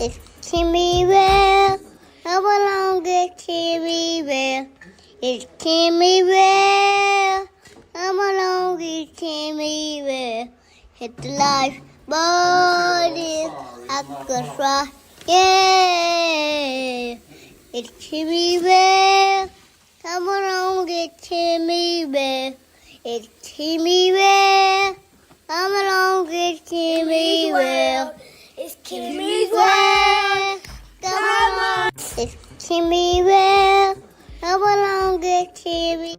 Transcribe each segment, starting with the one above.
It's Kimmy Bell. Come along, it's Kimmy Bell. It's Kimmy Bell. Come along, it's Kimmy Bell. Hit the life, body, I could fly. Yeah, it's Kimmy Bell. Come along, it's Kimmy Bell. It's Kimmy Bell. Come along, it's Kimmy Bell. It's Kimmy's World. Come on. It's Kimmy World. Come along, get Kimmy.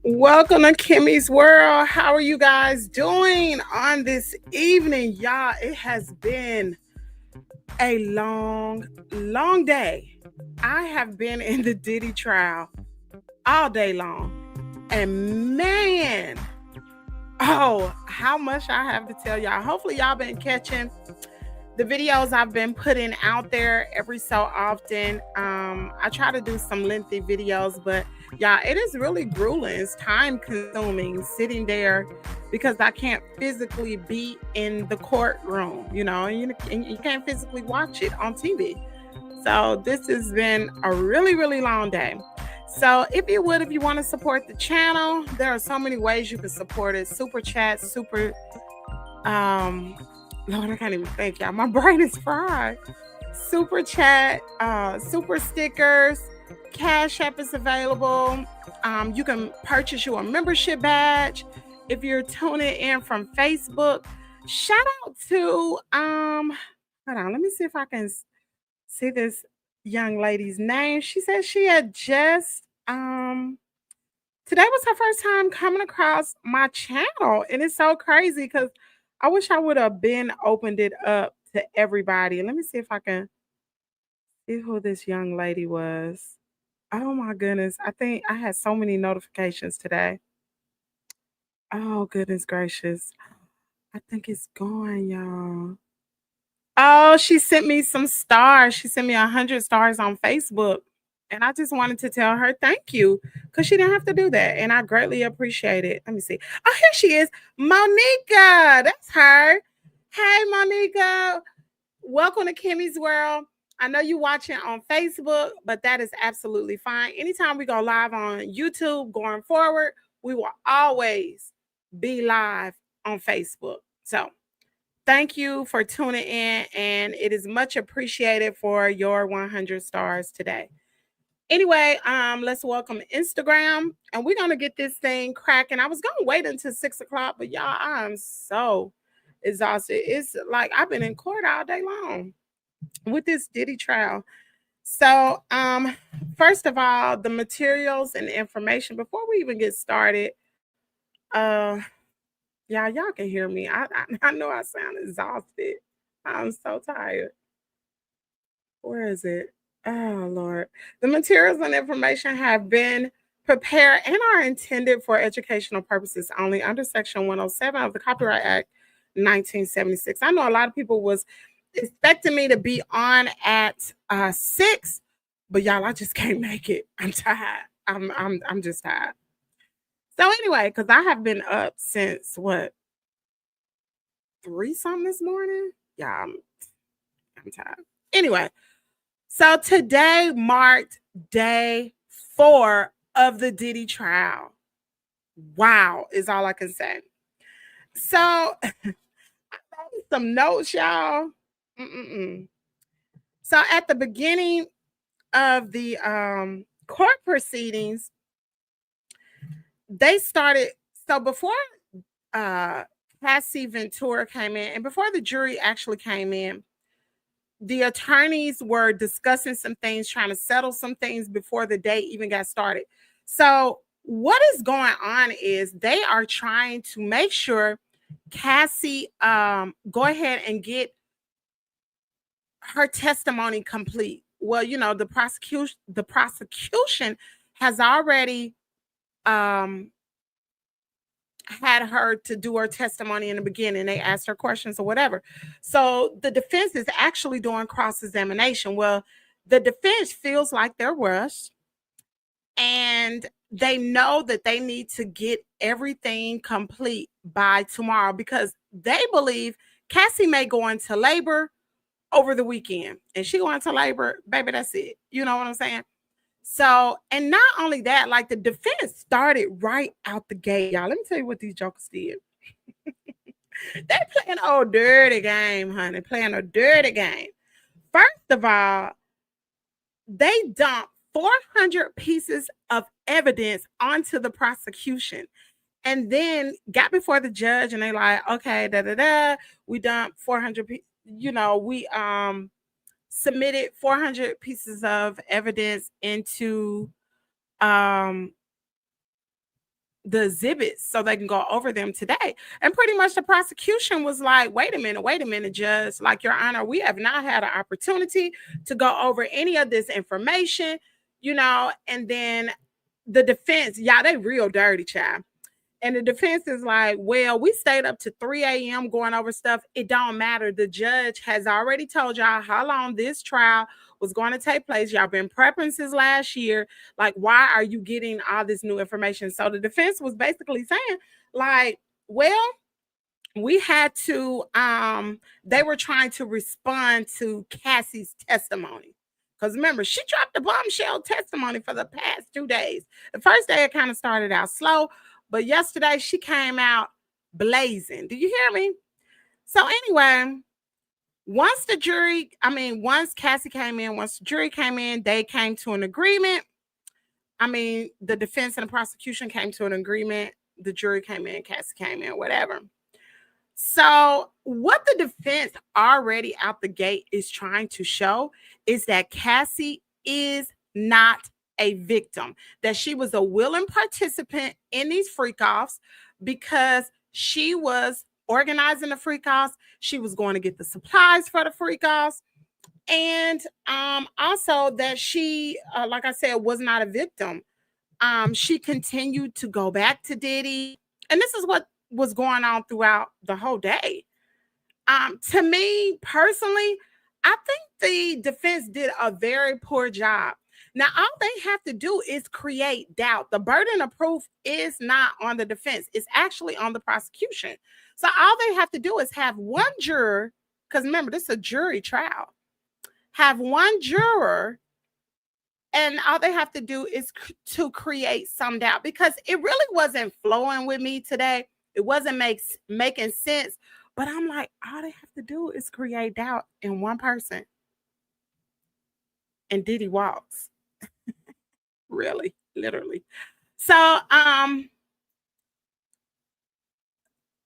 Welcome to Kimmy's World. How are you guys doing on this evening? Y'all, it has been a long day. I have been in the Diddy trial all day long. And man, how much I have to tell y'all. Hopefully y'all been catching the videos I've been putting out there every so often. I try to do some lengthy videos, but y'all, it is really grueling. It's time consuming sitting there because I can't physically be in the courtroom, and you can't physically watch it on TV. So this has been a really long day. So if you want to support the channel, there are so many ways you can support it. Super chat, Lord, I can't even think, y'all. My brain is fried. Super chat, super stickers, Cash App is available. You can purchase you a membership badge. If you're tuning in from Facebook, shout out to, hold on, let me see if I can see this young lady's name. She said she had just, today was her first time coming across my channel. And it's so crazy because I wish I would have opened it up to everybody. Let me see if I can see who this young lady was. Oh my goodness. I think I had so many notifications today. Oh, goodness gracious. I think it's gone, y'all. Oh, she sent me some stars. She sent me 100 stars on Facebook. And I just wanted to tell her thank you because she didn't have to do that. And I greatly appreciate it. Let me see. Oh, here she is. Monica. That's her. Hey, Monica. Welcome to Kimmy's World. I know you're watching on Facebook, but that is absolutely fine. Anytime we go live on YouTube going forward, we will always be live on Facebook. So thank you for tuning in, and it is much appreciated for your 100 stars today. Anyway, let's welcome Instagram, and we're gonna get this thing cracking. I was gonna wait until 6 o'clock, but y'all, I'm so exhausted. It's like I've been in court all day long with this Diddy trial. So, first of all, the materials and information before we even get started. Y'all can hear me. I know I sound exhausted. I'm so tired. Where is it? Oh, Lord. The materials and information have been prepared and are intended for educational purposes only under Section 107 of the Copyright Act 1976. I know a lot of people was expecting me to be on at 6, but y'all, I just can't make it. I'm tired. I'm just tired. So anyway, because I have been up since 3 something this morning. Yeah, I'm tired. Anyway. So today marked day 4 of the Diddy trial. Wow, is all I can say. So I made some notes, y'all. So at the beginning of the court proceedings, they started. So before Cassie Ventura came in, and before the jury actually came in, the attorneys were discussing some things, trying to settle some things before the day even got started. So what is going on is they are trying to make sure Cassie go ahead and get her testimony complete. Well, the prosecution has already had her to do her testimony in the beginning. They asked her questions or whatever. So the defense is actually doing cross-examination. Well, the defense feels like they're rushed, and they know that they need to get everything complete by tomorrow because they believe Cassie may go into labor over the weekend and she going to labor, baby, that's it. You know what I'm saying? So, and not only that, like the defense started right out the gate, y'all. Let me tell you what these jokers did. They playing an old dirty game, honey. Playing a dirty game. First of all, they dumped 400 pieces of evidence onto the prosecution and then got before the judge and they like, okay, da da da, we dumped 400 we submitted 400 pieces of evidence into um the exhibits so they can go over them today. And pretty much the prosecution was like, wait a minute, judge. Like, Your Honor, we have not had an opportunity to go over any of this information, and then the defense, y'all, they real dirty, child. And the defense is like, well, we stayed up to 3 a.m. going over stuff. It don't matter. The judge has already told y'all how long this trial was going to take place. Y'all been prepping since last year. Like, why are you getting all this new information? So the defense was basically saying, like, well, we had to, they were trying to respond to Cassie's testimony. Because remember, she dropped the bombshell testimony for the past 2 days. The first day it kind of started out slow, but yesterday she came out blazing. Do you hear me? So anyway, once Cassie came in, once the jury came in, they came to an agreement. The defense and the prosecution came to an agreement. The jury came in, Cassie came in, whatever. So what the defense already out the gate is trying to show is that Cassie is not a victim, that she was a willing participant in these freak-offs because she was organizing the freak-offs. She was going to get the supplies for the freak-offs. And also that she, like I said, was not a victim. She continued to go back to Diddy. And this is what was going on throughout the whole day. To me personally, I think the defense did a very poor job. Now, all they have to do is create doubt. The burden of proof is not on the defense. It's actually on the prosecution. So all they have to do is have one juror, because remember, this is a jury trial, have one juror, and all they have to do is to create some doubt, because it really wasn't flowing with me today. It wasn't making sense. But I'm like, all they have to do is create doubt in one person. And Diddy walks. Really, literally. So,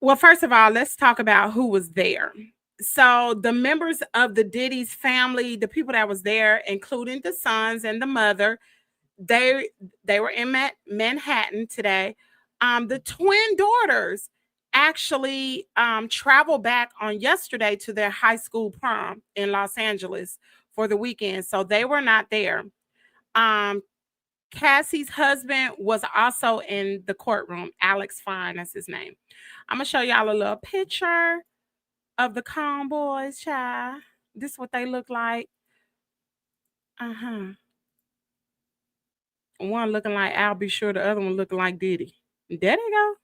well, first of all, let's talk about who was there. So the members of the Diddy's family, the people that was there, including the sons and the mother, they were in Manhattan today. The twin daughters actually traveled back on yesterday to their high school prom in Los Angeles for the weekend, so they were not there. Cassie's husband was also in the courtroom. Alex Fine, that's his name. I'm gonna show y'all a little picture of the Conboys, child. This is what they look like. One looking like Al B. Sure, the other one looking like Diddy. There they go.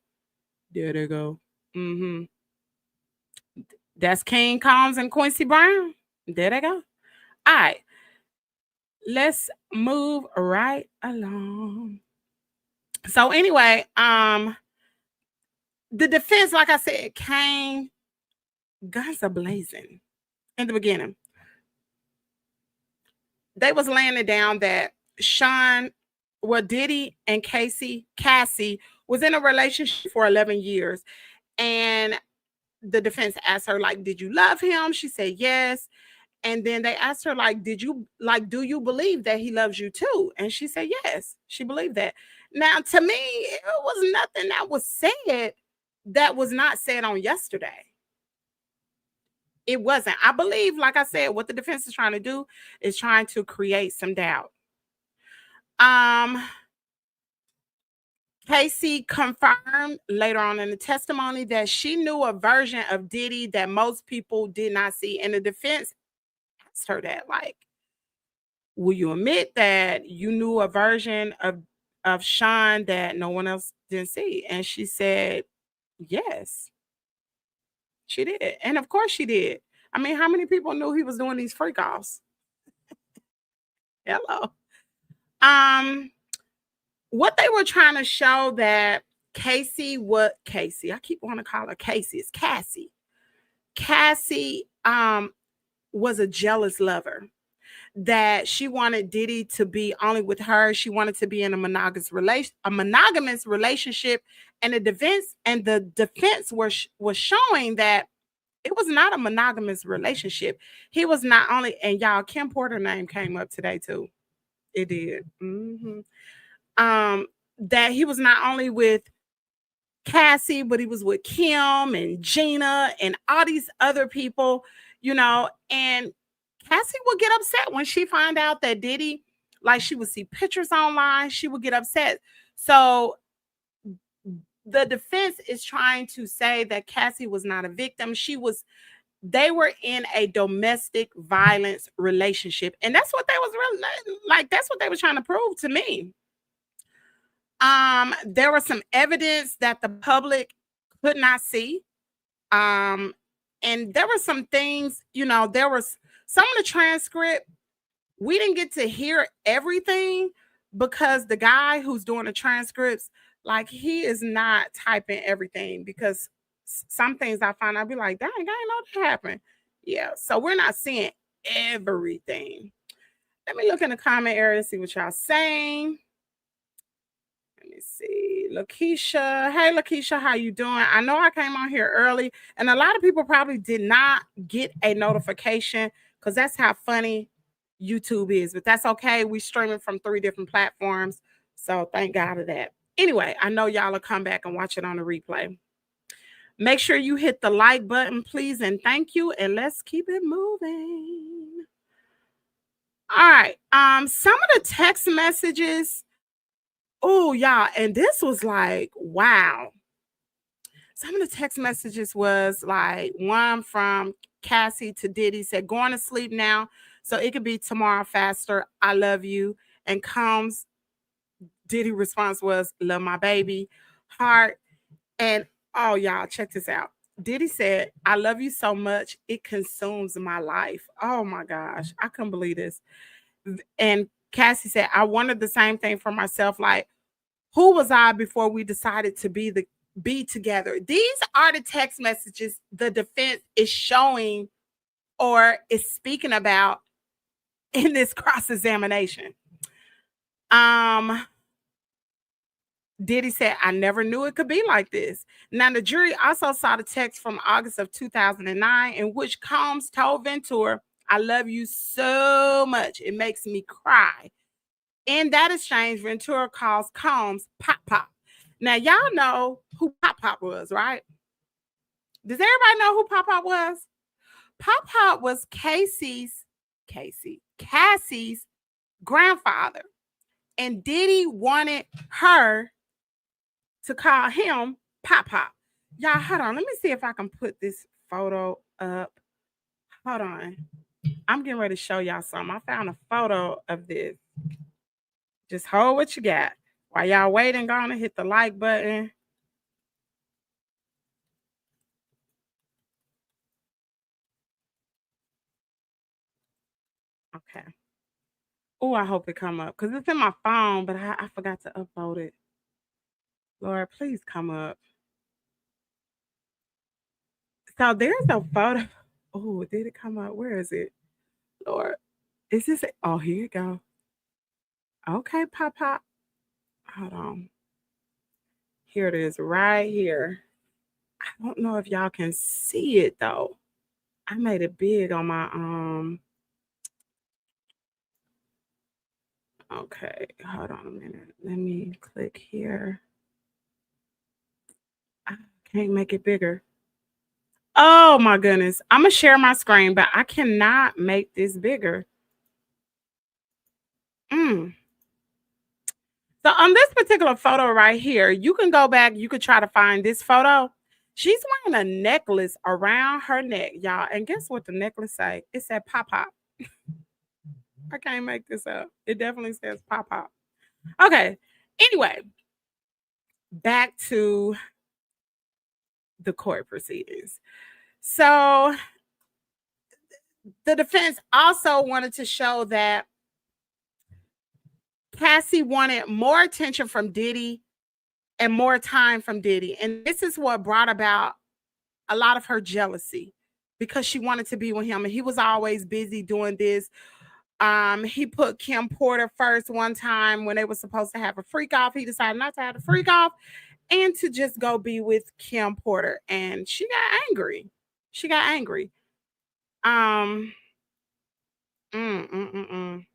There they go. That's King Combs and Quincy Brown. There they go. All right. Let's move right along. So anyway, the defense, like I said, came guns are blazing in the beginning. They was laying it down that Diddy and Cassie was in a relationship for 11 years. And the defense asked her, like, did you love him? She said yes. And then they asked her, like, do you believe that he loves you too? And she said yes, she believed that. Now, to me, it was nothing that was said that was not said on yesterday. It wasn't. I believe, like I said, what the defense is trying to do is trying to create some doubt. Casey confirmed later on in the testimony that she knew a version of Diddy that most people did not see. And the defense asked her that, like, will you admit that you knew a version of Sean that no one else didn't see? And she said, yes, she did. And of course she did. I mean, how many people knew he was doing these freak offs? Hello. Um, what they were trying to show that Casey, I keep wanting to call her Casey, it's Cassie. Cassie was a jealous lover, that she wanted Diddy to be only with her. She wanted to be in a monogamous relationship, and the defense was showing that it was not a monogamous relationship. He was not only, and y'all, Kim Porter name came up today too. It did. That he was not only with Cassie, but he was with Kim and Gina and all these other people, and Cassie would get upset when she find out that Diddy, like she would see pictures online, she would get upset. So the defense is trying to say that Cassie was not a victim. They were in a domestic violence relationship. And that's what they was really like, that's what they were trying to prove to me. There was some evidence that the public could not see. And there were some things, there was some of the transcript. We didn't get to hear everything because the guy who's doing the transcripts, like, he is not typing everything, because some things I find, I'll be like, dang, I didn't know that happened. Yeah, so we're not seeing everything. Let me look in the comment area and see what y'all saying. Let me see. Lakeisha. Hey, Lakeisha, how you doing? I know I came on here early, and a lot of people probably did not get a notification because that's how funny YouTube is. But that's okay. We streaming from 3 different platforms. So thank God for that. Anyway, I know y'all will come back and watch it on the replay. Make sure you hit the like button, please, and thank you. And let's keep it moving. All right. Some of the text messages. Oh, y'all, and this was like, wow. Some of the text messages was like, one from Cassie to Diddy said, going to sleep now so it could be tomorrow faster. I love you. And comes Diddy response was, love my baby, heart. And oh, y'all, check this out. Diddy said, I love you so much. It consumes my life. Oh my gosh. I couldn't believe this. And Cassie said, I wanted the same thing for myself. Like, who was I before we decided to be together? These are the text messages the defense is showing or is speaking about in this cross-examination. Diddy said, I never knew it could be like this. Now, the jury also saw the text from August of 2009 in which Combs told Ventura, I love you so much. It makes me cry. In that exchange, Ventura calls Combs Pop Pop. Now, y'all know who Pop Pop was, right? Does everybody know who Pop Pop was? Pop Pop was Cassie's grandfather. And Diddy wanted her to call him Pop Pop. Y'all, hold on. Let me see if I can put this photo up. Hold on. I'm getting ready to show y'all something. I found a photo of this. Just hold what you got. While y'all waiting, go on and hit the like button. Okay. Oh, I hope it come up because it's in my phone, but I forgot to upload it. Lord, please come up. So there's a photo. Oh, did it come up? Where is it? Lord, is this it? Oh, here you go. Okay, Pop Pop. Hold on. Here it is right here. I don't know if y'all can see it though. I made it big on my okay, hold on a minute. Let me click here. I can't make it bigger. Oh my goodness. I'm gonna share my screen, but I cannot make this bigger. So on this particular photo right here, you can go back, you could try to find this photo. She's wearing a necklace around her neck, y'all. And guess what the necklace say? It said Pop Pop. I can't make this up. It definitely says Pop Pop. Okay. Anyway, back to the court proceedings. So The defense also wanted to show that Cassie wanted more attention from Diddy and more time from Diddy. And this is what brought about a lot of her jealousy because she wanted to be with him and he was always busy doing this. He put Kim Porter first one time when they were supposed to have a freak off. He decided not to have a freak off and to just go be with Kim Porter. And she got angry. She got angry. Um, mm, mm, mm, mm.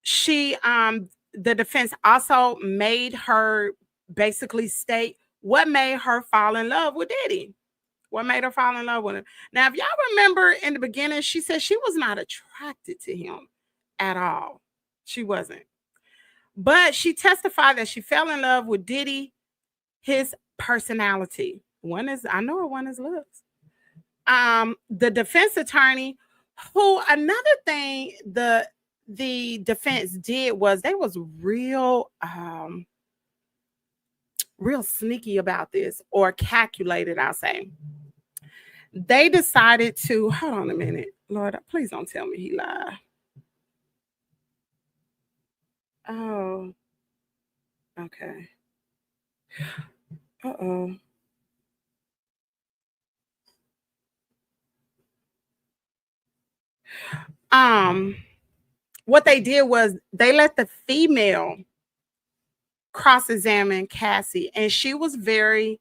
She the defense also made her basically state what made her fall in love with Diddy. What made her fall in love with him? Now, if y'all remember in the beginning, she said she was not attracted to him at all. She wasn't. But she testified that she fell in love with Diddy, his personality. One is, I know one is looks. The defense attorney, who another thing the defense did was they was real sneaky about this, or calculated, I'll say. They decided to hold on a minute. Lord, please don't tell me he lied. Oh, okay. Uh-oh. What they did was they let the female cross-examine Cassie, and she was very,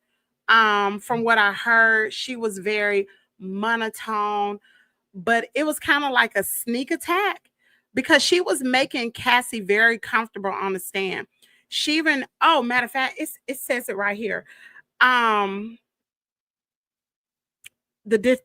from what I heard, she was very monotone, but it was kind of like a sneak attack because she was making Cassie very comfortable on the stand. She even, oh, matter of fact, it says it right here. Um, the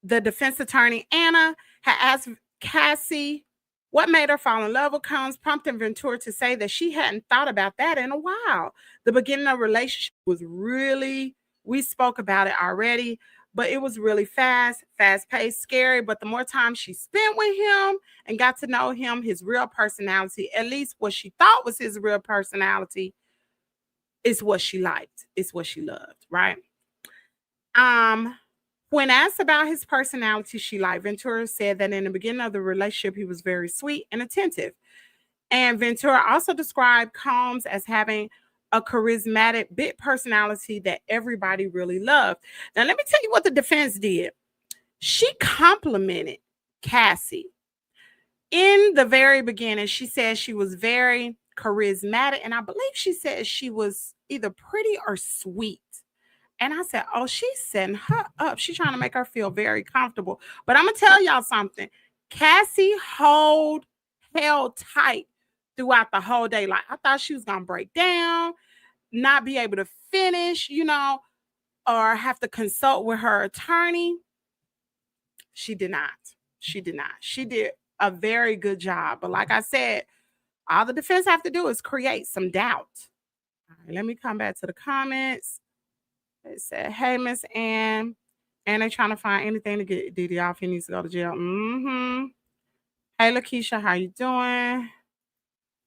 the defense attorney Anna had asked Cassie what made her fall in love with Combs, prompting Ventura to say that she hadn't thought about that in a while. The beginning of the relationship was really, we spoke about it already, but it was really fast paced, scary. But the more time she spent with him and got to know him, his real personality, at least what she thought was his real personality, is what she liked, is what she loved, right? When asked about his personality she liked, Ventura said that in the beginning of the relationship, he was very sweet and attentive. And Ventura also described Combs as having a charismatic, big personality that everybody really loved. Now, let me tell you what the defense did. She complimented Cassie. In the very beginning, she said she was very charismatic, and I believe she said she was either pretty or sweet. And I said, oh, she's setting her up. She's trying to make her feel very comfortable. But I'm going to tell y'all something. Cassie held tight throughout the whole day. Like, I thought she was going to break down, not be able to finish, or have to consult with her attorney. She did not. She did not. She did a very good job. But like I said, all the defense have to do is create some doubt. All right, let me come back to the comments. It said, hey, Miss Ann. And they trying to find anything to get Diddy off. He needs to go to jail. Mm-hmm. Hey, Lakeisha, how you doing?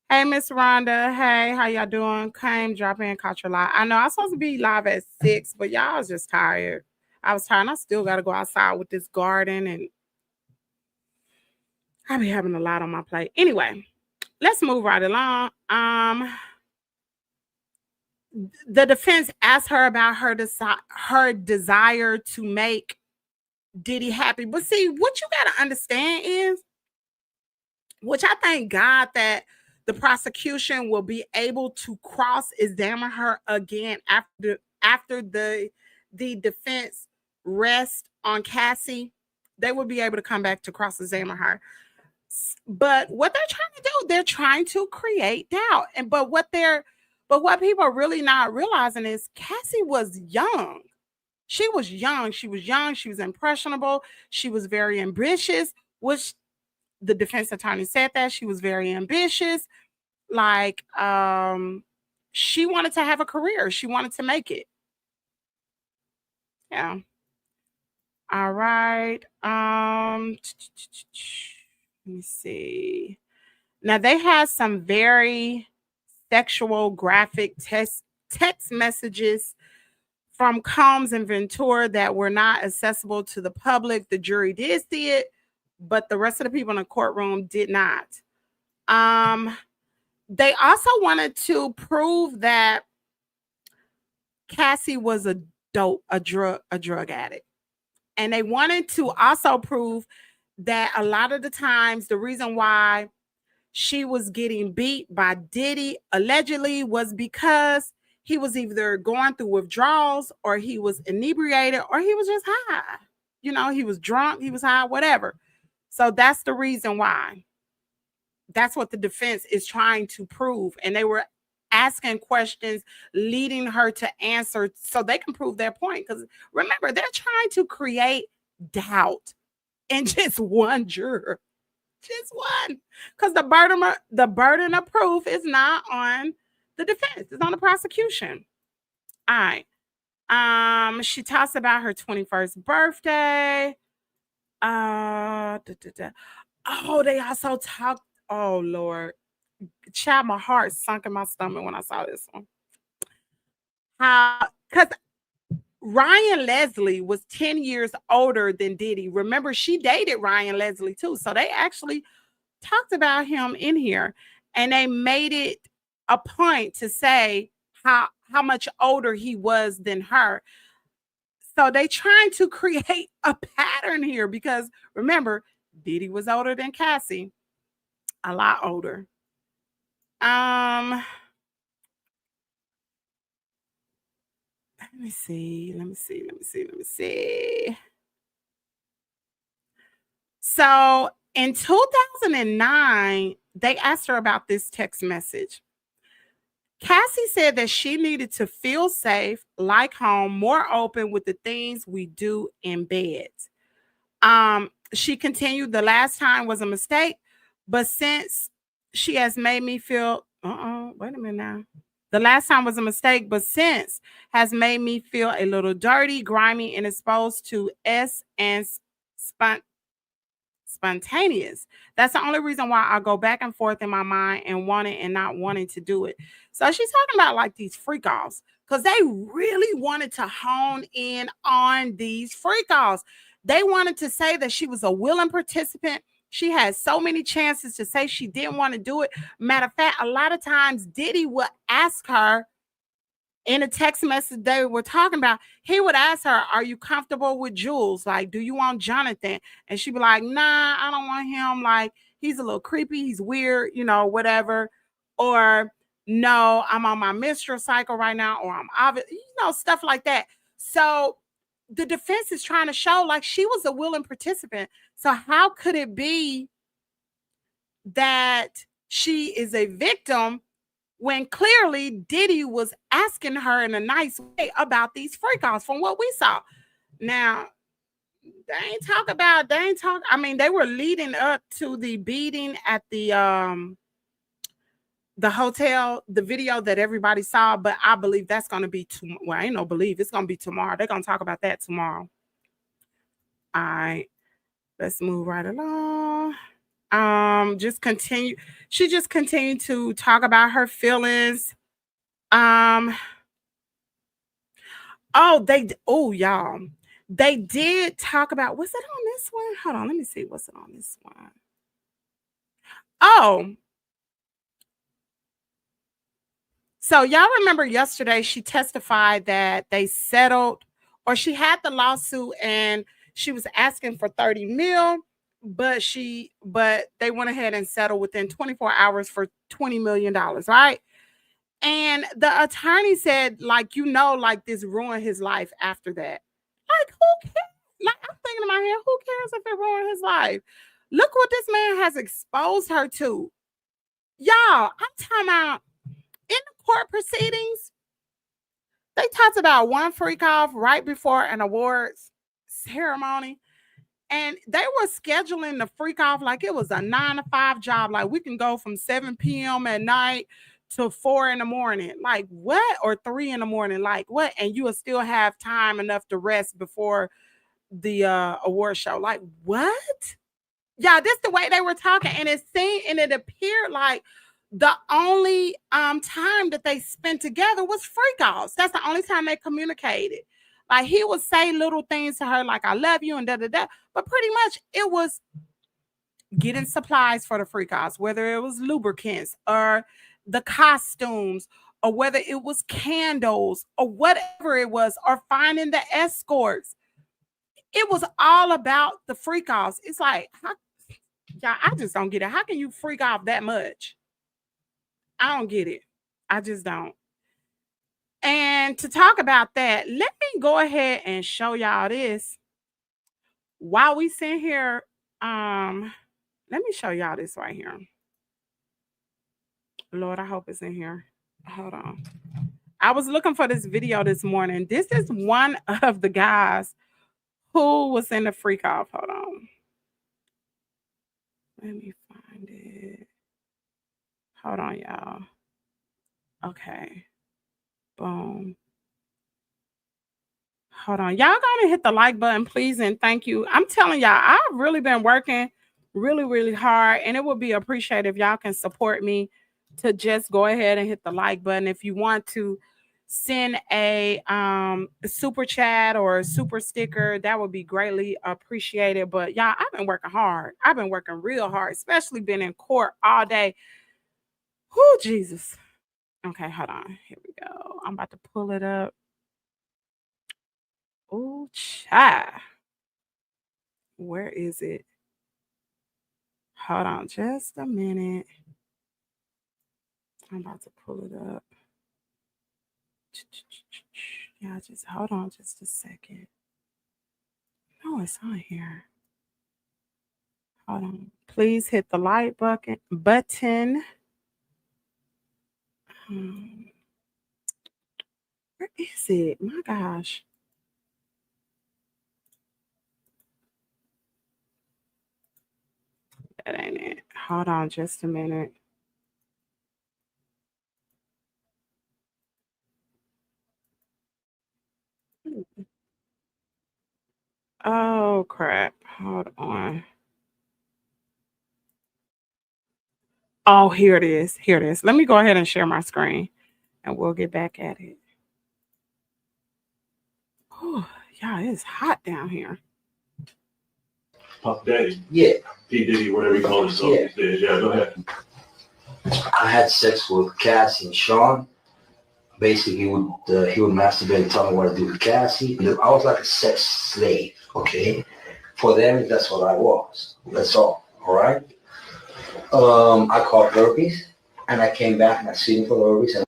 Hey, Miss Rhonda. Hey, how y'all doing? Came, drop in, caught your live. I know I was supposed to be live at 6, but y'all was just tired. I was tired. And I still got to go outside with this garden, and I be having a lot on my plate. Anyway, let's move right along. The defense asked her about her desire to make Diddy happy. But see, what you got to understand is, which I thank God that the prosecution will be able to cross-examine her again after the defense rests on Cassie. They will be able to come back to cross-examine her. But what they're trying to do, they're trying to create doubt. But what people are really not realizing is Cassie was young. She was young. She was impressionable. She was very ambitious, which the defense attorney said that she was very ambitious. Like, she wanted to have a career. She wanted to make it. Yeah. All right. Let me see. Now they had some very sexual graphic text messages from Combs and Ventura that were not accessible to the public. The jury did see it, but the rest of the people in the courtroom did not. They also wanted to prove that Cassie was a drug addict. And they wanted to also prove that a lot of the times the reason why she was getting beat by Diddy allegedly was because he was either going through withdrawals or he was inebriated or he was just high. You know, he was drunk, he was high, whatever. So that's the reason why. That's what the defense is trying to prove. And they were asking questions, leading her to answer so they can prove their point. Because remember, they're trying to create doubt in just one juror. Just one. Because the burden of proof is not on the defense, it's on the prosecution. All right. She talks about her 21st birthday. Oh, they also talked. Oh Lord, child, my heart sunk in my stomach when I saw this one. How? Because Ryan Leslie was 10 years older than Diddy. Remember, she dated Ryan Leslie too. So they actually talked about him in here, and they made it a point to say how much older he was than her. So they trying to create a pattern here because remember, Diddy was older than Cassie, a lot older. Let me see. So in 2009, they asked her about this text message. Cassie said that she needed to feel safe, like home, more open with the things we do in bed. She continued, the last time was a mistake, but since she has made me feel, wait a minute now. The last time was a mistake, but since has made me feel a little dirty, grimy, and exposed to and spontaneous. That's the only reason why I go back and forth in my mind and wanting and not wanting to do it. So she's talking about like these freak offs because they really wanted to hone in on these freak offs. They wanted to say that she was a willing participant. She had so many chances to say she didn't want to do it. Matter of fact, a lot of times Diddy would ask her in a text message they were talking about, he would ask her, are you comfortable with Jules? Like, do you want Jonathan? And she'd be like, nah, I don't want him. Like, he's a little creepy. He's weird, you know, whatever. Or no, I'm on my menstrual cycle right now, or I'm obvious, you know, stuff like that. So the defense is trying to show like she was a willing participant. So how could it be that she is a victim when clearly Diddy was asking her in a nice way about these freak offs from what we saw? Now, they were leading up to the beating at the hotel, the video that everybody saw, but I believe that's going to be I ain't no believe, it's going to be tomorrow. They're going to talk about that tomorrow. All right, let's move right along. She just continued to talk about her feelings. Y'all, they did talk about, was it on this one? Hold on, let me see what's it on this one. Oh, so y'all remember yesterday she testified that they settled, or she had the lawsuit and she was asking for 30 mil, but they went ahead and settled within 24 hours for $20 million, right? And the attorney said, like, like this ruined his life after that. Like, who cares? Like, I'm thinking in my head, who cares if it ruined his life? Look what this man has exposed her to. Y'all, I'm talking about in the court proceedings, they talked about one freak off right before an awards ceremony. And they were scheduling the freak off like it was a 9-to-5 job. Like, we can go from 7 p.m. at night to 4 in the morning. Like, what? Or 3 in the morning. Like, what? And you will still have time enough to rest before the award show. Like, what? Yeah, this the way they were talking. And it appeared like the only time that they spent together was freak offs. That's the only time they communicated. Like he would say little things to her like I love you and da da da. But pretty much it was getting supplies for the freak offs, whether it was lubricants or the costumes, or whether it was candles or whatever it was, or finding the escorts. It was all about the freak offs. It's like, yeah, I just don't get it. How can you freak off that much? I don't get it. I just don't. And to talk about that, let me go ahead and show y'all this. While we sit here, let me show y'all this right here. Lord, I hope it's in here. Hold on. I was looking for this video this morning. This is one of the guys who was in the freak off. Hold on. Let me find it. Hold on, y'all. Okay. Boom. Hold on. Y'all gotta hit the like button, please, and thank you. I'm telling y'all, I've really been working really, really hard, and it would be appreciated if y'all can support me to just go ahead and hit the like button. If you want to send a super chat or a super sticker, that would be greatly appreciated. But y'all, I've been working hard. I've been working real hard, especially been in court all day. Whoo, Jesus. Okay, hold on. Here we go. I'm about to pull it up. Oh, child. Where is it? Hold on just a minute. I'm about to pull it up. Yeah, just hold on just a second. No, it's on here. Hold on. Please hit the like button. Where is it? My gosh. That ain't it. Hold on just a minute. Oh, crap. Hold on. Oh, here it is. Here it is. Let me go ahead and share my screen and we'll get back at it. Oh, yeah, it's hot down here. Puff Daddy. Yeah. P. Diddy, whatever you call himself these days. Yeah, go ahead. I had sex with Cassie and Sean. Basically, he would masturbate and tell me what to do with Cassie. I was like a sex slave, okay? For them, that's what I was. That's all right? I caught herpes, and I came back and I seen for the herpes.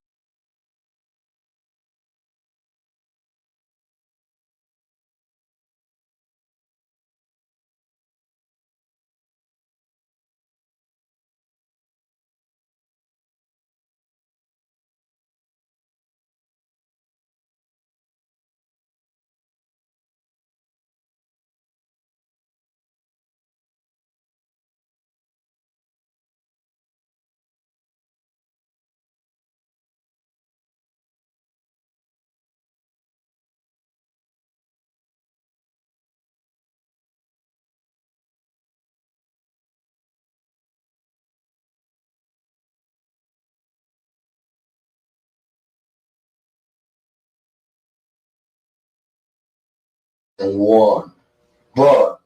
And one, but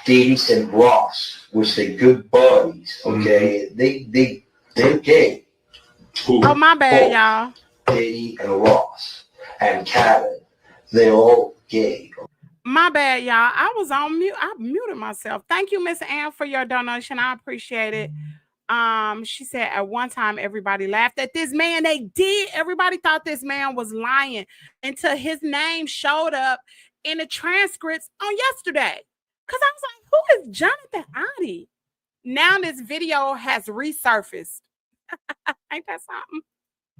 Davies and Ross, which they good buddies, okay? They're gay. Oh, my bad, y'all. Diddy and Ross and Khaled, they're all gay. My bad, y'all. I was on mute. I muted myself. Thank you, Miss Ann, for your donation. I appreciate it. She said at one time everybody laughed at this man. They did. Everybody thought this man was lying until his name showed up in the transcripts on yesterday. Because I was like, who is Jonathan Oddie? Now this video has resurfaced. Ain't that something?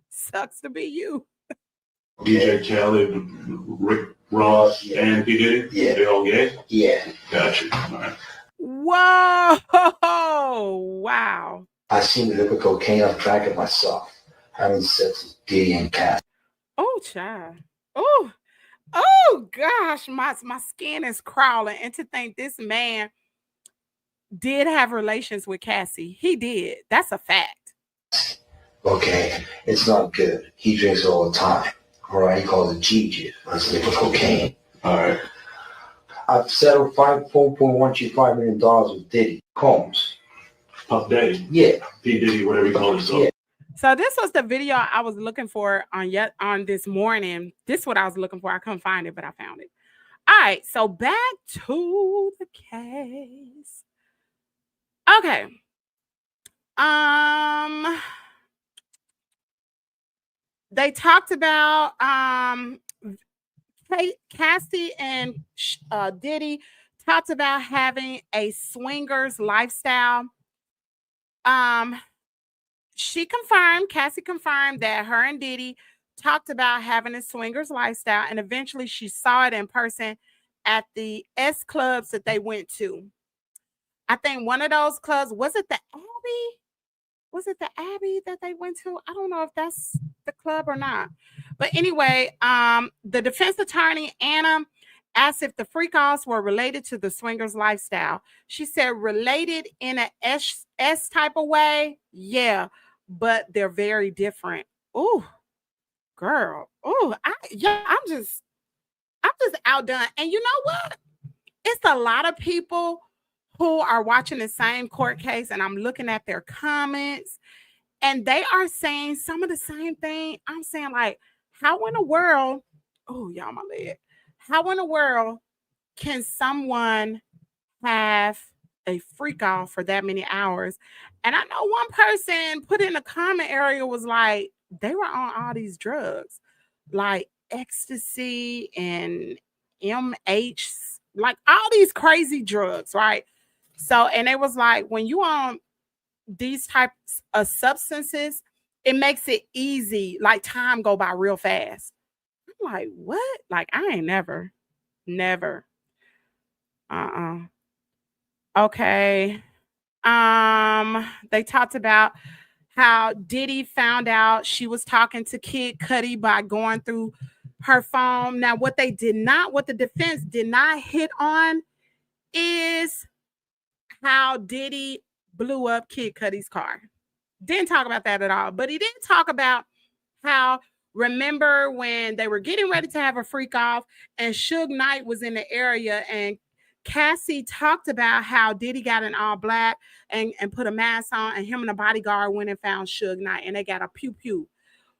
Sucks to be you. DJ Khaled, Rick Ross, and P. Diddy? Yeah. They all gay? Yeah. Gotcha. All right. Whoa! Wow. I seen the liquid cocaine. I'm tracking myself having sex with Diddy and Cass. Oh, child. Oh, gosh. My skin is crawling. And to think this man did have relations with Cassie. He did. That's a fact. Okay, it's not good. He drinks all the time. All right, he calls it GG. I said for cocaine. All right. I've settled $4.125 million with Diddy Combs. Puff Daddy. Yeah. P. Diddy, whatever you call himself. Yeah. So this was the video I was looking for on this morning. This is what I was looking for. I couldn't find it, but I found it. All right, so back to the case. Okay. They talked about Cassie and Diddy talked about having a swingers lifestyle. Cassie confirmed that her and Diddy talked about having a swingers lifestyle, and eventually she saw it in person at the S clubs that they went to. I think one of those clubs, was it the Abbey? Was it the Abbey that they went to? I don't know if that's the club or not. But anyway, the defense attorney, Anna, asked if the freak-offs were related to the swingers lifestyle. She said related in a S type of way. Yeah, but they're very different. Ooh, girl. Ooh, I'm just outdone. And you know what? It's a lot of people who are watching the same court case, and I'm looking at their comments, and they are saying some of the same thing. I'm saying, like, how in the world, oh, y'all, my leg, how in the world can someone have a freak off for that many hours? And I know one person put in the comment area was like, they were on all these drugs, like ecstasy and MH, like all these crazy drugs, right? So, and it was like, when you on these types of substances, it makes it easy, like time go by real fast. I'm like, what? Like, I ain't never. Okay. They talked about how Diddy found out she was talking to Kid Cudi by going through her phone. Now, what the defense did not hit on is how Diddy blew up Kid Cudi's car. Didn't talk about that at all. But he did talk about how, remember when they were getting ready to have a freak off and Suge Knight was in the area, and Cassie talked about how Diddy got in all black and put a mask on, and him and a bodyguard went and found Suge Knight, and they got a pew-pew.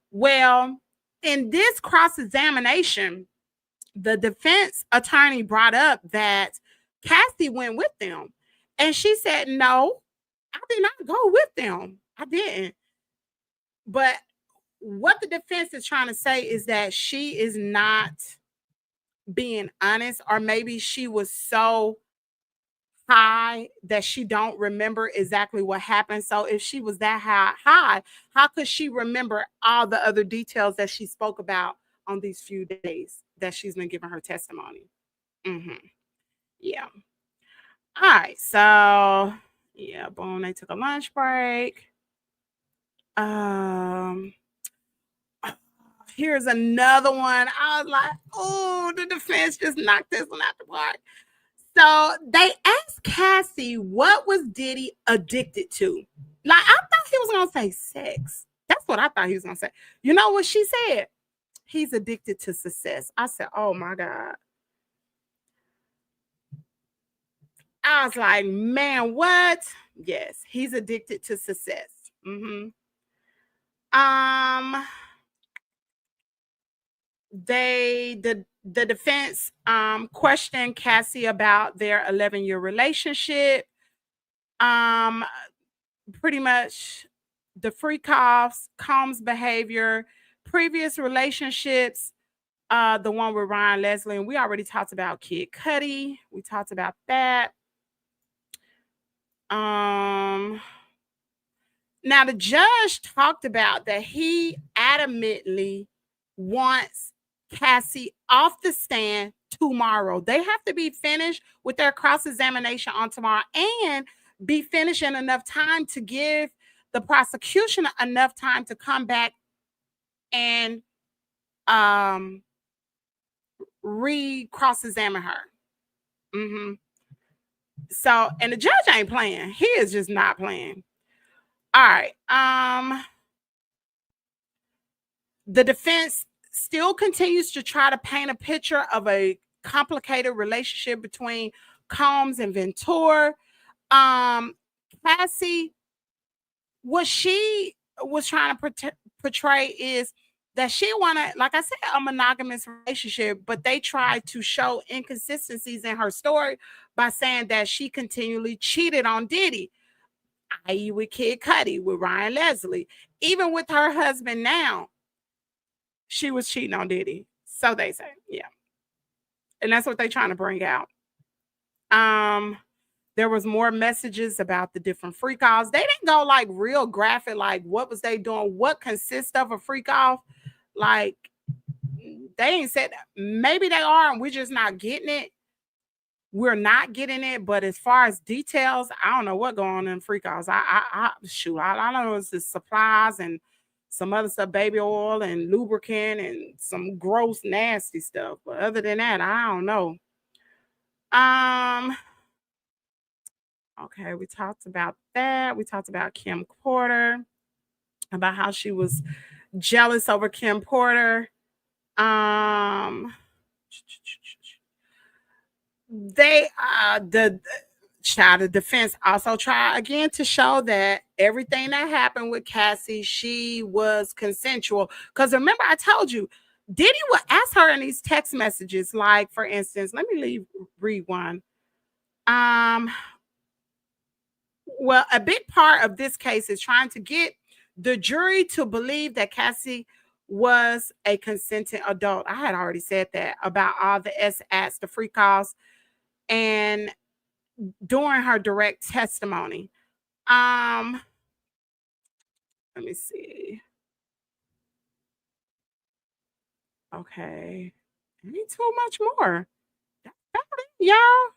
Well, in this cross-examination, the defense attorney brought up that Cassie went with them. And she said, no, I did not go with them. I didn't. But what the defense is trying to say is that she is not being honest, or maybe she was so high that she don't remember exactly what happened. So if she was that high, how could she remember all the other details that she spoke about on these few days that she's been giving her testimony? Yeah. All right, so yeah, boom, they took a lunch break. Here's another one. I was like, oh, the defense just knocked this one out the park. So they asked Cassie, what was Diddy addicted to? Like, I thought he was gonna say sex. That's what I thought he was gonna say. You know what she said? He's addicted to success. I said, oh my God. I was like, man, what? Yes, he's addicted to success. The defense questioned Cassie about their 11-year relationship. Pretty much the freak-offs, Combs' behavior, previous relationships, the one with Ryan Leslie, and we already talked about Kid Cudi. We talked about that. Now the judge talked about that he adamantly wants Cassie off the stand tomorrow. They have to be finished with their cross-examination on tomorrow and be finished in enough time to give the prosecution enough time to come back and re-cross-examine her. So, and the judge ain't playing. He is just not playing. All right. The defense still continues to try to paint a picture of a complicated relationship between Combs and Ventura. Cassie, what she was trying to portray is that she wanted, like I said, a monogamous relationship, but they tried to show inconsistencies in her story by saying that she continually cheated on Diddy, i.e., with Kid Cudi, with Ryan Leslie. Even with her husband now, she was cheating on Diddy. So they say, yeah. And that's what they're trying to bring out. There was more messages about the different freak offs. They didn't go like real graphic, like what was they doing, what consists of a freak off. Like they ain't said that. Maybe they are, and we're just not getting it. We're not getting it, but as far as details, I don't know what going on in freak offs. I don't know. It's the supplies and some other stuff, baby oil and lubricant and some gross, nasty stuff. But other than that, I don't know. Okay, we talked about that. We talked about Kim Porter, about how she was jealous over Kim Porter. The child of defense also tried again to show that everything that happened with Cassie, she was consensual. Because remember, I told you, Diddy would ask her in these text messages, like for instance, let me read one. Well, a big part of this case is trying to get the jury to believe that Cassie was a consenting adult. I had already said that about all the S-acts, the free calls, and during her direct testimony. Let me see. Okay. Ain't too much more. Y'all.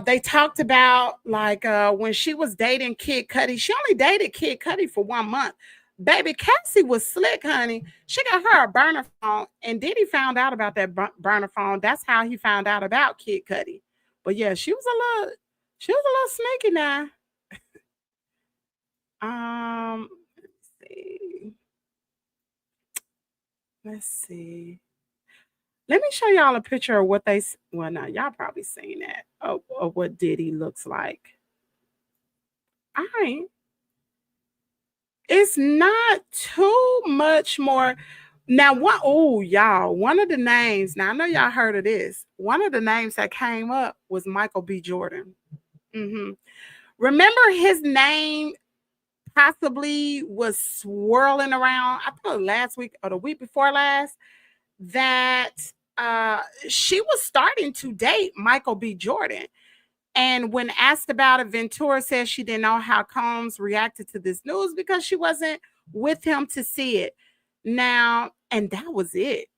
They talked about like when she was dating Kid Cudi. She only dated Kid Cudi for 1 month. Baby, Cassie was slick, honey. She got her a burner phone, and Diddy found out about that burner phone. That's how he found out about Kid Cudi. But yeah, she was a little sneaky now. Let's see. Let me show y'all a picture of what they. Well, no, y'all probably seen that of what Diddy looks like. All right. It's not too much more. Now, y'all, one of the names, now I know y'all heard of this. One of the names that came up was Michael B. Jordan. Remember his name possibly was swirling around, I thought last week or the week before last, that she was starting to date Michael B. Jordan. And when asked about it, Ventura said she didn't know how Combs reacted to this news because she wasn't with him to see it. Now, and that was it.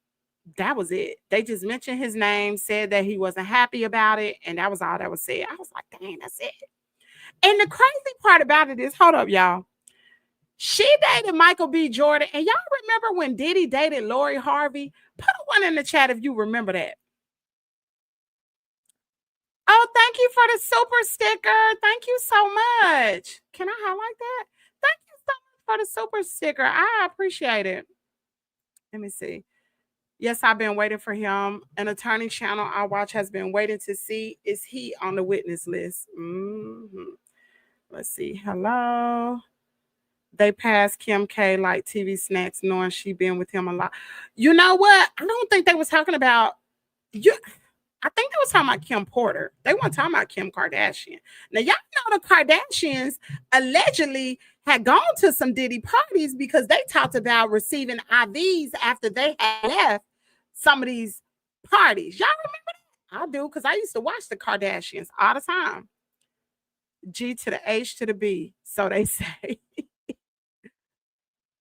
That was it. They just mentioned his name, said that he wasn't happy about it, and that was all that was said. I was like, dang, that's it. And the crazy part about it is, hold up, y'all. She dated Michael B. Jordan, and y'all remember when Diddy dated Lori Harvey? Put a one in the chat if you remember that. Oh, thank you for the super sticker. Thank you so much. Can I highlight that? Thank you so much for the super sticker. I appreciate it. Let me see. Yes, I've been waiting for him. An attorney channel I watch has been waiting to see, is he on the witness list? Let's see. Hello. They passed Kim K like TV snacks, knowing she been with him a lot. You know what? I don't think they was talking about you. I think they was talking about Kim Porter. They weren't talking about Kim Kardashian. Now, y'all know the Kardashians allegedly had gone to some Diddy parties because they talked about receiving IVs after they had left some of these parties. Y'all remember that? I do, because I used to watch the Kardashians all the time. G to the H to the B, so they say.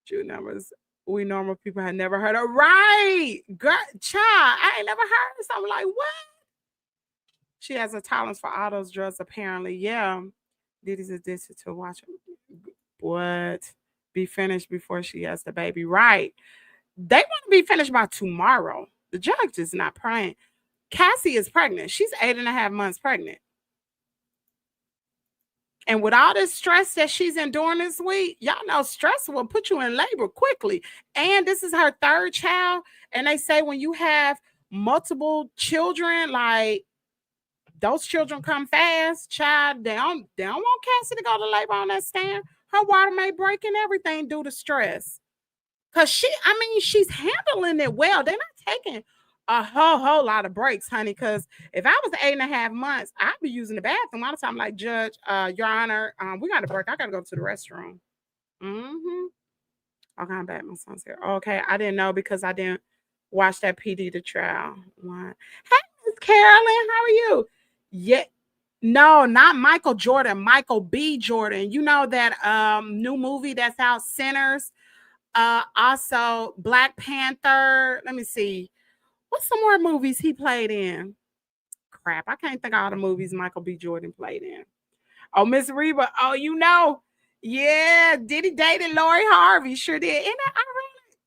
True numbers. We normal people had never heard of. Right. Girl, child, I ain't never heard of something like what? She has a tolerance for all those drugs, apparently. Yeah. Diddy's addicted to watching. What? Be finished before she has the baby. Right. They want to be finished by tomorrow. The judge is not praying. Cassie is pregnant. She's 8.5 months pregnant. And with all this stress that she's enduring this week, y'all know stress will put you in labor quickly. And this is her third child. And they say when you have multiple children, like those children come fast, child, they don't want Cassie to go to labor on that stand. Her water may break and everything due to stress. Cause she's handling it well. They're not taking a whole lot of breaks, honey. Cause if I was 8.5 months, I'd be using the bathroom all the time. Like, Judge, Your Honor, we got a break. I gotta go to the restroom. Mm-hmm. Okay, I'm back. My son's here. Okay, I didn't know because I didn't watch that PD the trial. What? Hey, Miss Carolyn, how are you? Yeah. No, not Michael Jordan, Michael B. Jordan. You know that new movie that's out, Sinners. Also Black Panther. Let me see. What's some more movies he played in? Crap, I can't think of all the movies Michael B. Jordan played in. Oh, Miss Reba. Oh, you know. Yeah, Diddy dated Lori Harvey. Sure did. Isn't that ironic?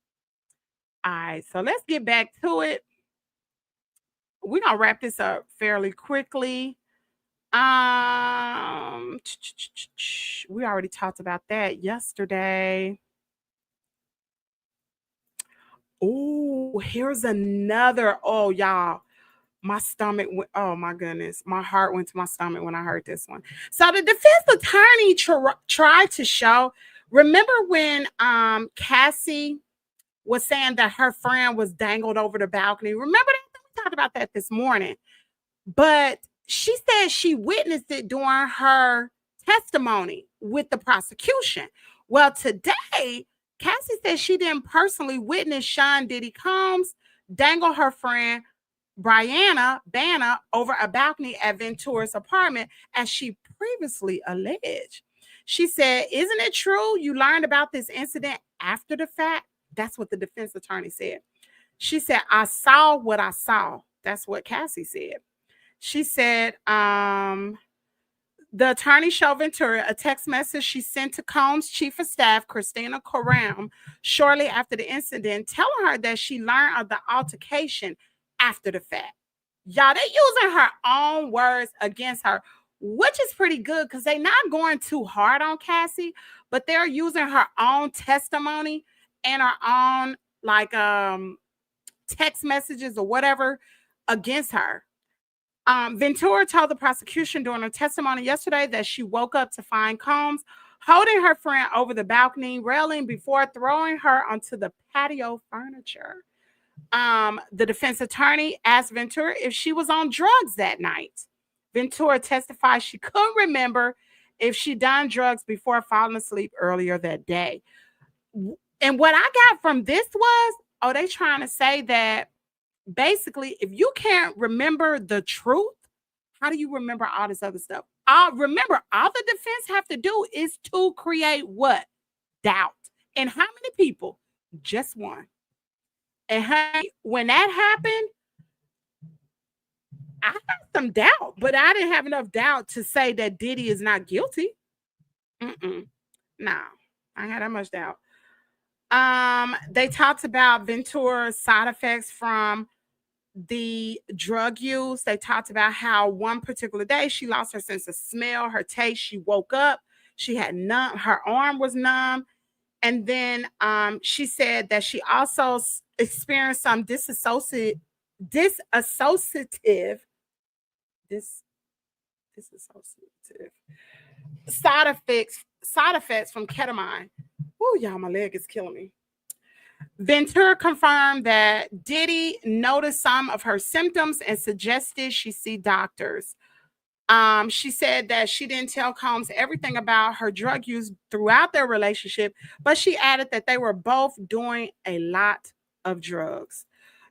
All right, so let's get back to it. We're gonna wrap this up fairly quickly. We already talked about that yesterday. Oh, here's another. Oh, y'all, my stomach went, oh my goodness, my heart went to my stomach when I heard this one. So the defense attorney tried to show. Remember when Cassie was saying that her friend was dangled over the balcony? Remember that? We talked about that this morning. But she said she witnessed it during her testimony with the prosecution. Well, today, Cassie said she didn't personally witness Sean Diddy Combs dangle her friend Brianna Banna over a balcony at Ventura's apartment, as she previously alleged. She said, "Isn't it true you learned about this incident after the fact?" That's what the defense attorney said. She said, "I saw what I saw." That's what Cassie said. She said, the attorney showed Ventura a text message she sent to Combs' chief of staff, Christina Coram, shortly after the incident, telling her that she learned of the altercation after the fact. Y'all, they using her own words against her, which is pretty good because they're not going too hard on Cassie, but they're using her own testimony and her own text messages or whatever against her. Ventura told the prosecution during her testimony yesterday that she woke up to find Combs holding her friend over the balcony railing before throwing her onto the patio furniture. The defense attorney asked Ventura if she was on drugs that night. Ventura testified she couldn't remember if she done drugs before falling asleep earlier that day. And what I got from this was, they trying to say that basically, if you can't remember the truth, how do you remember all this other stuff? Remember, all the defense have to do is to create what? Doubt. And how many people? Just one. And hey, when that happened, I had some doubt, but I didn't have enough doubt to say that Diddy is not guilty. Nah, I had that much doubt. They talked about Ventura's side effects from the drug use. They talked about how one particular day she lost her sense of smell, her taste. She woke up, she had numb, her arm was numb. And then she said that she also experienced some disassociative side effects from ketamine. Oh, y'all, my leg is killing me. Ventura confirmed that Diddy noticed some of her symptoms and suggested she see doctors. She said that she didn't tell Combs everything about her drug use throughout their relationship, but she added that they were both doing a lot of drugs.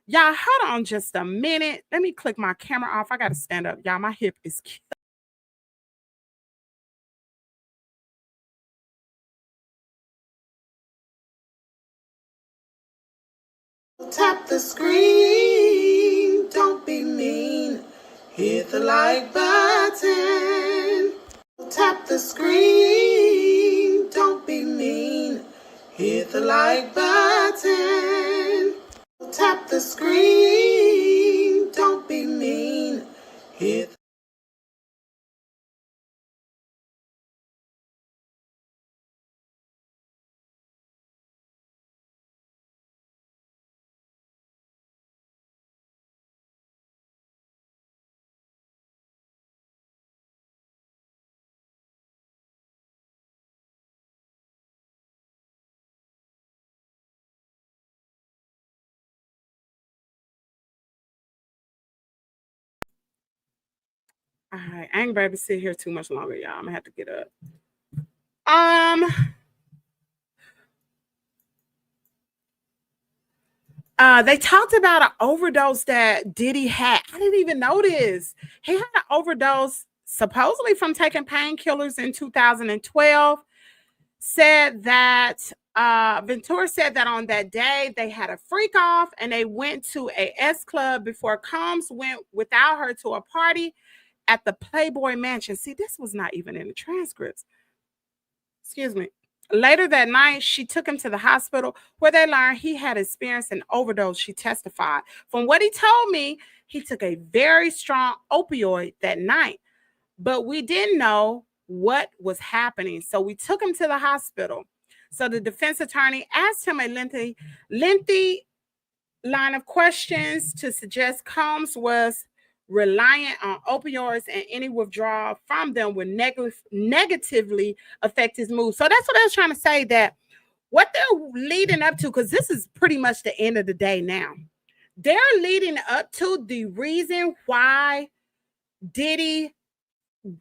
Y'all, hold on just a minute. Let me click my camera off. I got to stand up. Y'all, my hip is killing. Tap the screen, don't be mean. Hit the like button. Tap the screen, don't be mean. Hit the like button. Tap the screen, don't be mean. Hit All right, I ain't gonna be able to sit here too much longer, y'all. I'm gonna have to get up. Um, they talked about an overdose that Diddy had. I didn't even notice. He had an overdose supposedly from taking painkillers in 2012. Said that Ventura said that on that day they had a freak off and they went to a S club before Combs went without her to a party at the Playboy Mansion. See, this was not even in the transcripts. Excuse me. Later that night, she took him to the hospital where they learned he had experienced an overdose. She testified. From what he told me, he took a very strong opioid that night, but we didn't know what was happening. So we took him to the hospital. So the defense attorney asked him a lengthy line of questions to suggest Combs was reliant on opioids and any withdrawal from them would negatively affect his mood. So that's what I was trying to say, that what they're leading up to, because this is pretty much the end of the day now, they're leading up to the reason why Diddy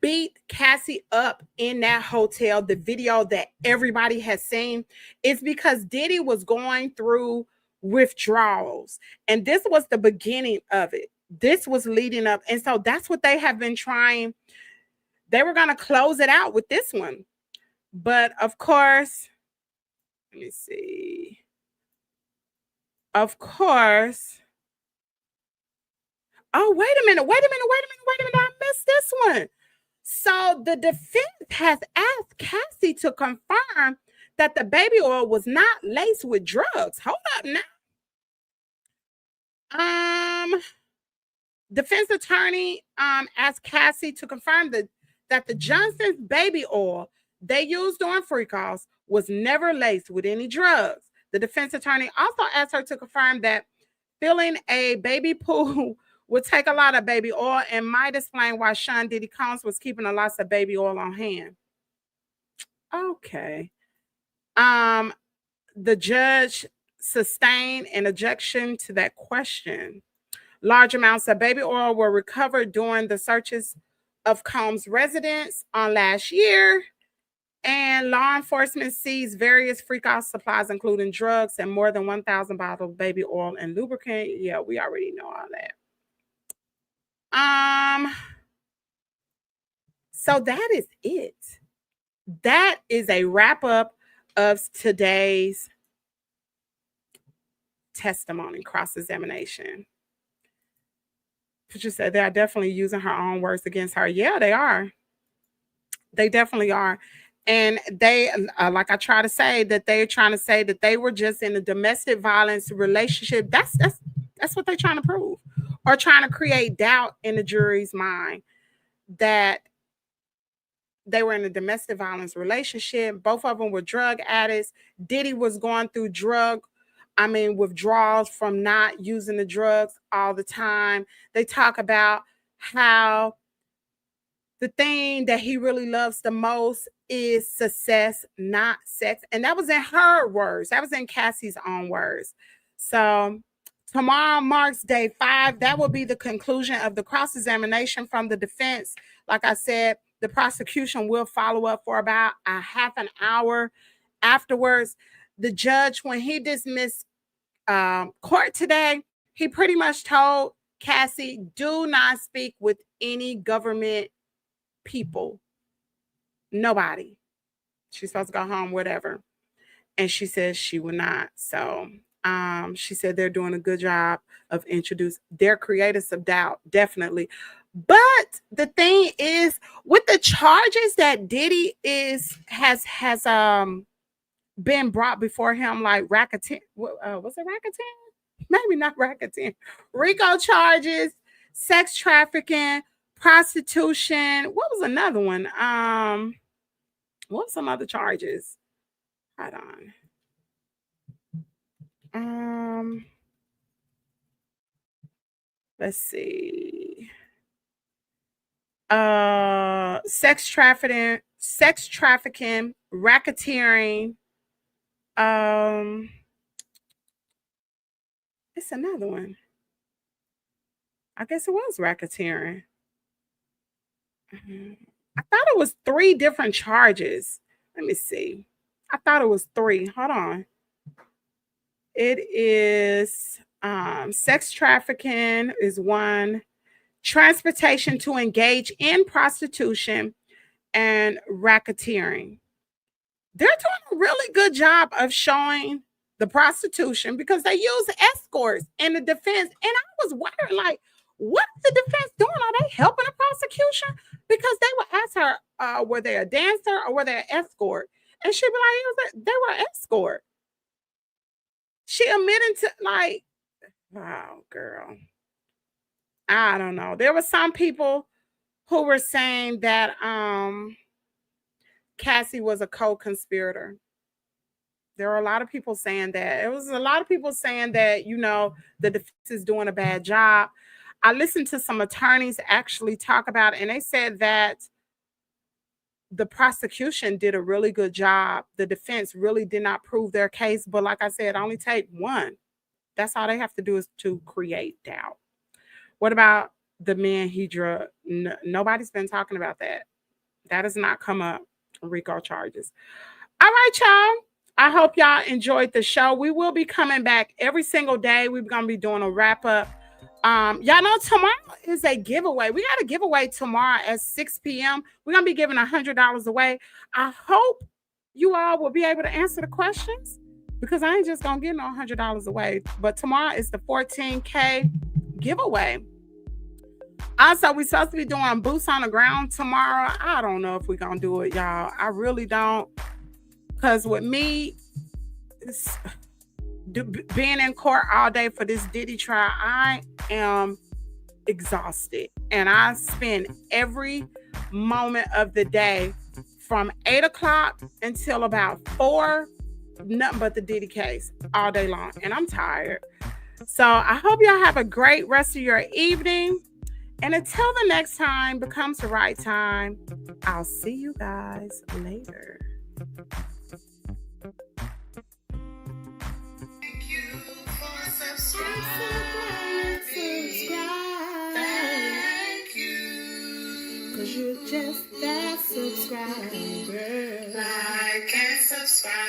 beat Cassie up in that hotel, the video that everybody has seen, is because Diddy was going through withdrawals. And this was the beginning of it. This was leading up. And so that's what they have been trying. They were going to close it out with this one. But of course, let me see. Of course. Oh, wait a minute. I missed this one. So the defense has asked Cassie to confirm that the baby oil was not laced with drugs. Hold up now. Defense attorney asked Cassie to confirm that the Johnson's baby oil they used during free calls was never laced with any drugs. The defense attorney also asked her to confirm that filling a baby pool would take a lot of baby oil and might explain why Sean Diddy Combs was keeping a lot of baby oil on hand. Okay. The judge sustained an objection to that question. Large amounts of baby oil were recovered during the searches of Combs' residence on last year, and law enforcement seized various freak-out supplies, including drugs and more than 1,000 bottles of baby oil and lubricant. Yeah, we already know all that. So that is it. That is a wrap up of today's testimony, cross-examination. Patricia said they are definitely using her own words against her. Yeah, they are. They definitely are. And they, like I try to say, that they're trying to say that they were just in a domestic violence relationship. That's what they're trying to prove, or trying to create doubt in the jury's mind that they were in a domestic violence relationship. Both of them were drug addicts. Diddy was going through withdrawals from not using the drugs all the time. They talk about how the thing that he really loves the most is success, not sex. And that was in her words. That was in Cassie's own words. So tomorrow marks day 5. That will be the conclusion of the cross-examination from the defense. Like I said, the prosecution will follow up for about a half an hour afterwards. The judge, when he dismissed court today, he pretty much told Cassie, do not speak with any government people. Nobody. She's supposed to go home, whatever. And she says she will not. So she said they're doing a good job of they're creating some doubt, definitely. But the thing is, with the charges that Diddy has been brought before him, like racketeering, what's it, racketeering? Maybe not racketeering. RICO charges, sex trafficking, prostitution. What was another one? What were some other charges? Hold on. Let's see. Sex trafficking, racketeering. It's another one. I guess it was racketeering. I thought it was 3 different charges. Let me see. I thought it was 3. Hold on. It is sex trafficking is 1, transportation to engage in prostitution, and racketeering. They're doing a really good job of showing the prostitution because they use escorts in the defense. And I was wondering, like, what is the defense doing? Are they helping the prosecution? Because they would ask her, were they a dancer or were they an escort? And she'd be like, they were an escort. She admitted to, like, wow, girl. I don't know. There were some people who were saying that Cassie was a co-conspirator. There are a lot of people saying that. It was a lot of people saying that, the defense is doing a bad job. I listened to some attorneys actually talk about it, and they said that the prosecution did a really good job. The defense really did not prove their case, but like I said, only take one. That's all they have to do is to create doubt. What about the men he drug? Nobody's been talking about that. That has not come up. RICO charges. All right, y'all. I hope y'all enjoyed the show. We will be coming back every single day. We're going to be doing a wrap up. Y'all know tomorrow is a giveaway. We got a giveaway tomorrow at 6 p.m. We're going to be giving $100 away. I hope you all will be able to answer the questions because I ain't just going to give no $100 away. But tomorrow is the 14K giveaway. Also, we're supposed to be doing boots on the ground tomorrow. I don't know if we're going to do it, y'all. I really don't. Because with me being in court all day for this Diddy trial, I am exhausted. And I spend every moment of the day from 8 o'clock until about 4, nothing but the Diddy case all day long. And I'm tired. So I hope y'all have a great rest of your evening. And until the next time becomes the right time, I'll see you guys later. Thank you for subscribing. Thank you. 'Cause you're just that subscriber. Like and subscribe.